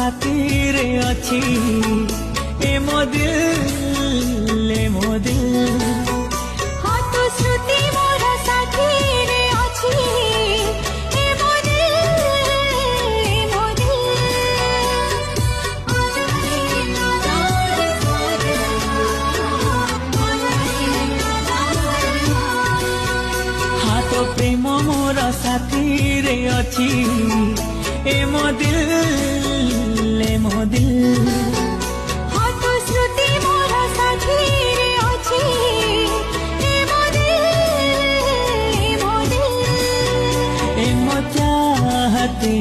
साथी रे अच्छी ए मो दिल ए मो दिल हाँ तो श्रुति मोर साथी रे अच्छी ए मो दिल ए मो हाँ तो प्रेम मोर साथी रे अच्छी ए मो दिल ए मो दिल हाँ तो श्रुति मोर साथी रे अच्छी ए मो दिल ए मो दिल ए मो चाहती